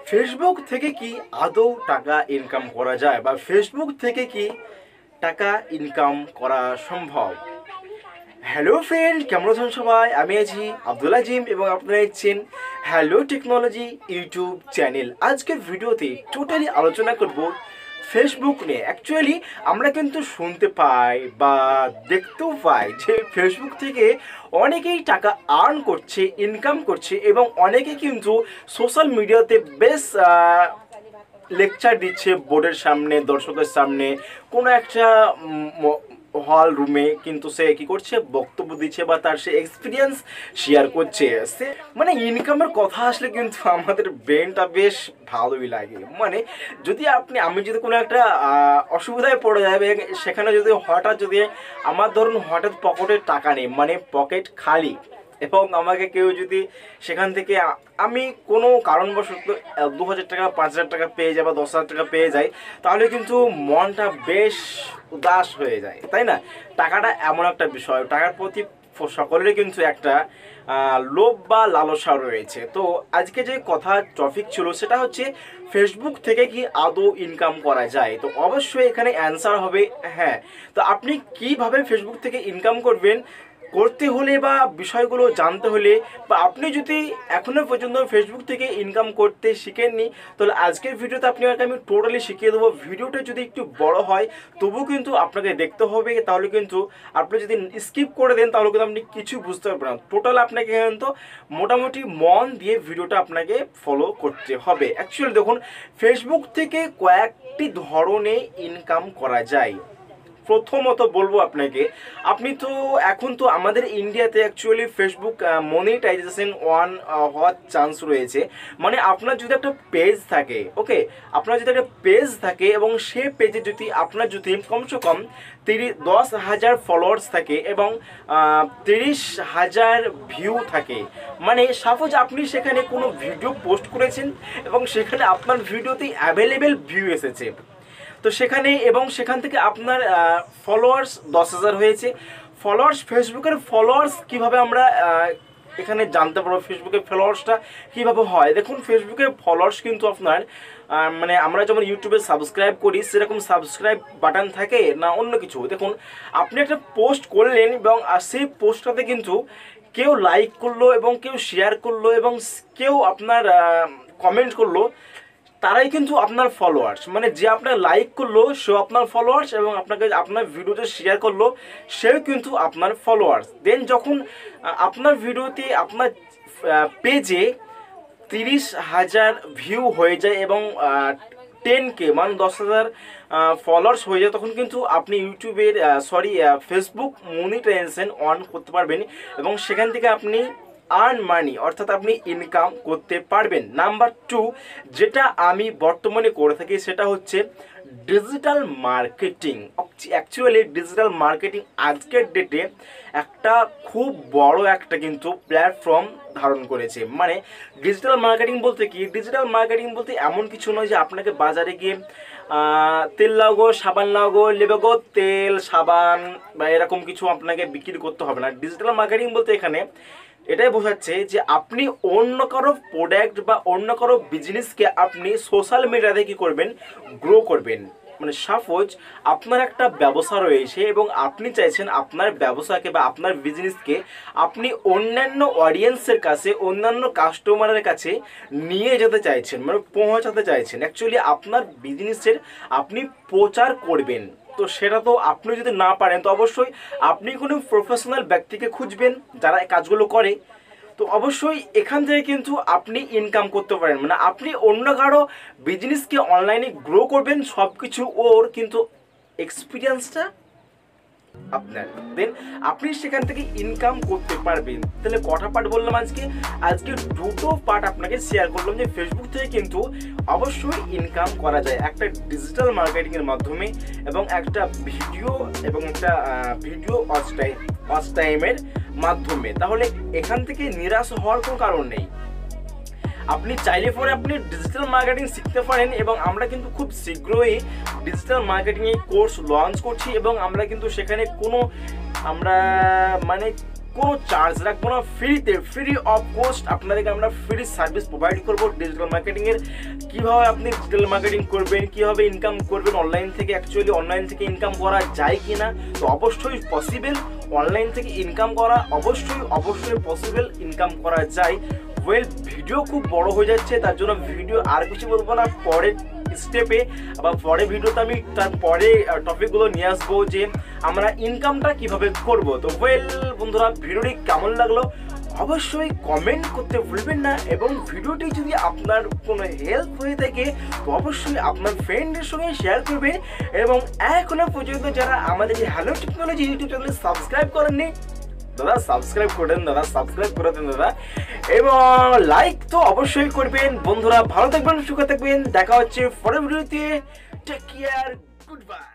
Facebook থেকে কি আদৌ টাকা ইনকাম করা যায় বা ফেসবুক থেকে কি টাকা ইনকাম করা সম্ভব? হ্যালো ফ্রেন্ড, কেমন আছেন সবাই? আমি আছি আব্দুল আজিম এবং আপনারা দেখছেন হ্যালো টেকনোলজি ইউটিউব চ্যানেল। আজকের ভিডিওতে টোটালি আলোচনা করব ফেসবুক নিয়ে। অ্যাকচুয়ালি আমরা কিন্তু শুনতে পাই বা দেখতেও পাই যে ফেসবুক থেকে অনেকেই টাকা আর্ন করছে, ইনকাম করছে এবং অনেকে কিন্তু সোশ্যাল মিডিয়াতে বেশ লেকচার দিচ্ছে বোর্ডের সামনে, দর্শকের সামনে, কোনো একটা হল রুমে কিন্তু সে কি করছে, বক্তব্য দিচ্ছে বা তার সে এক্সপিরিয়েন্স শেয়ার করছে। সে মানে ইনকামের কথা আসলে কিন্তু আমাদের ব্রেনটা বেশ ভালোই লাগে। মানে যদি আমি যদি কোনো একটা অসুবিধায় পড়ে যাবে, সেখানে যদি আমার ধরুন হঠাৎ পকেটে টাকা নেই, মানে পকেট খালি, এবং আমাকে কেউ যদি সেখান থেকে আমি কোনো কারণবশত 2000 টাকা, 5000 টাকা পেয়ে যায় বা 10,000 টাকা পেয়ে যায়, তাহলে কিন্তু মনটা বেশ উদাস হয়ে যায়, তাই না? টাকাটা এমন একটা বিষয়, টাকার প্রতি সকলেরই কিন্তু একটা লোভ বা লালসা রয়েছে। তো আজকে যে কথা টপিক ছিল সেটা হচ্ছে ফেসবুক থেকে কি আদৌ ইনকাম করা যায়। তো অবশ্যই এখানে অ্যান্সার হবে হ্যাঁ। তো আপনি কিভাবে ফেসবুক থেকে ইনকাম করতে হলে বা বিষয়গুলো জানতে হলে, বা আপনি যদি এখনো পর্যন্ত ফেসবুক থেকে ইনকাম করতে শিখেননি, তাহলে আজকের ভিডিওতে আমি টোটালি শিখিয়ে দেবো। ভিডিওটা যদি একটু বড় হয় তবুও কিন্তু আপনাকে দেখতে হবে, তাহলে কিন্তু আপনি যদি স্কিপ করে দেন তাহলে কিন্তু আপনি কিছু বুঝতে পারবেন না। টোটাল আপনাকে কিন্তু মোটামুটি মন দিয়ে ভিডিওটা আপনাকে ফলো করতে হবে। অ্যাকচুয়ালি দেখুন, ফেসবুক থেকে কয়েকটি ধরনে ইনকাম করা যায়। প্রথমত বলবো আপনাকে, আপনি তো এখন তো আমাদের ইন্ডিয়াতে অ্যাকচুয়ালি ফেসবুক মনিটাইজেশন হওয়ার চান্স রয়েছে। মানে আপনার যদি একটা পেজ থাকে, ওকে, আপনার যদি একটা পেজ থাকে এবং সে পেজে যদি আপনার যদি কমসে কম 10,000 ফলোয়ার্স থাকে এবং 30,000 ভিউ থাকে, মানে সাপোজ আপনি সেখানে কোনো ভিডিও পোস্ট করেছেন এবং সেখানে আপনার ভিডিওতেই অ্যাভেলেবেল ভিউ এসেছে, তো সেখান থেকে আপনার ফলোয়ার্স 10,000 হয়েছে। ফেসবুকের ফলোয়ার্স কিভাবে আমরা এখানে জানতে পারবো ফেসবুকের ফলোয়ার্সটা কিভাবে হয়? দেখুন, ফেসবুকের ফলোয়ার্স কিন্তু আপনার মানে আমরা যেমন ইউটিউবে সাবস্ক্রাইব করি সেরকম সাবস্ক্রাইব বাটন থাকে না অন্য কিছু। দেখুন, আপনি একটা পোস্ট করলেন এবং সেই পোস্টটাতে কিন্তু কেউ লাইক করলো এবং কেউ শেয়ার করলো এবং কেউ আপনার কমেন্ট করলো, তারাই কিন্তু আপনার ফলোয়ার্স। মানে যে আপনার লাইক করলো সেও আপনার ফলোয়ার্স এবং আপনার ভিডিওতে শেয়ার করলো সেও কিন্তু আপনার ফলোয়ার্স। দেন যখন আপনার ভিডিওতে আপনার পেজে 30,000 ভিউ হয়ে যায় এবং 10K মানে 10,000 ফলোয়ার্স হয়ে যায়, তখন কিন্তু আপনি ফেসবুক মনিটাইজেশন অন করতে পারবেন এবং সেখান থেকে আপনি আর্ন মানি, অর্থাৎ আপনি ইনকাম করতে পারবেন। নাম্বার 2 যেটা আমি বর্তমানে করে থাকি সেটা হচ্ছে digital marketing. Actually digital marketing আজকের ডেটে একটা খুব বড় একটা কিন্তু প্ল্যাটফর্ম ধারণ করেছে। মানে ডিজিটাল মার্কেটিং বলতে কি? ডিজিটাল মার্কেটিং বলতে এমন কিছু নয় যে আপনাকে বাজারে গিয়ে তেল লাগো, সাবান লাগো, লেবে গো তেল, সাবান বা এরকম কিছু আপনাকে বিক্রি করতে হবে না। ডিজিটাল মার্কেটিং বলতে এখানে এটাই বোঝাচ্ছে যে আপনি অন্য কারো প্রোডাক্ট বা অন্য কারো বিজনেসকে আপনি সোশ্যাল মিডিয়াতে কি করবেন, গ্রো করবেন। মানে সাপোজ আপনার একটা ব্যবসা রয়েছে এবং আপনি চাইছেন আপনার ব্যবসাকে বা আপনার বিজনেসকে আপনি অন্যান্য অডিয়েন্সের কাছে, অন্যান্য কাস্টমারের কাছে নিয়ে যেতে চাইছেন, মানে পৌঁছাতে চাইছেন। অ্যাকচুয়ালি আপনার বিজনেসের আপনি প্রচার করবেন। তো সেটা তো আপনি যদি না পারেন তো অবশ্যই আপনি কোনো প্রফেশনাল ব্যক্তিকে খুঁজবেন যারা এই কাজগুলো করে। তো অবশ্যই এখান থেকে কিন্তু আপনি ইনকাম করতে পারেন। মানে আপনি অন্য কারো বিজনেসকে অনলাইনে গ্রো করবেন, সব কিছু ওর কিন্তু এক্সপিরিয়েন্সটা আপনার, দেন আপনি সেখান থেকে ইনকাম করতে পারবেন। তাহলে কটা পার্ট বললাম আজকে দুটো পার্ট আপনাকে শেয়ার করলাম যে ফেসবুক থেকে কিন্তু অবশ্যই ইনকাম করা যায় একটা ডিজিটাল মার্কেটিং এর মাধ্যমে এবং একটা ভিডিও ওয়াচ টাইমের মাধ্যমে। তাহলে এখান থেকে নিরাশ হওয়ার কোনো কারণ নেই। আপনি চাইলে পরে আপনি ডিজিটাল মার্কেটিং শিখতে পারেন এবং আমরা কিন্তু খুব শীঘ্রই ডিজিটাল মার্কেটিং এর কোর্স লঞ্চ করছি এবং আমরা কিন্তু সেখানে আমরা মানে কোনো চার্জ রাখবো না, ফ্রি অফ কোস্ট আপনাদেরকে আমরা ফ্রি সার্ভিস প্রোভাইড করবো ডিজিটাল মার্কেটিংয়ের। কীভাবে আপনি ডিজিটাল মার্কেটিং করবেন, কীভাবে ইনকাম করবেন অনলাইন থেকে, অ্যাকচুয়ালি অনলাইন থেকে ইনকাম করা যায় কি না, তো অবশ্যই পসিবল অনলাইন থেকে ইনকাম করা, অবশ্যই পসিবল ইনকাম করা যায়। ওয়েল, ভিডিও খুব বড় হয়ে যাচ্ছে, তার জন্য ভিডিও আর কিছু বলবো না, পরের স্টেপে বা পরের ভিডিওতে আমি তারপরে টপিকগুলো নিয়ে আসবো যে আমরা ইনকামটা কিভাবে করব। তো ওয়েল বন্ধুরা, ভিডিওটি কেমন লাগলো অবশ্যই কমেন্ট করতে ভুলবেন না, এবং ভিডিওটি যদি আপনার কোনো হেল্প হয়ে থাকে তো অবশ্যই আপনার ফ্রেন্ডের সঙ্গে শেয়ার করবেন। এবং এখনো পর্যন্ত যারা আমাদের এই hello technology YouTube channel subscribe করেননি দাদা, সাবস্ক্রাইব করে দেন দাদা, এবং লাইক তো অবশ্যই করবেন। বন্ধুরা ভালো থাকবেন, সুখে থাকবেন, দেখা হচ্ছে পরের ভিডিওতে। Take care, good by.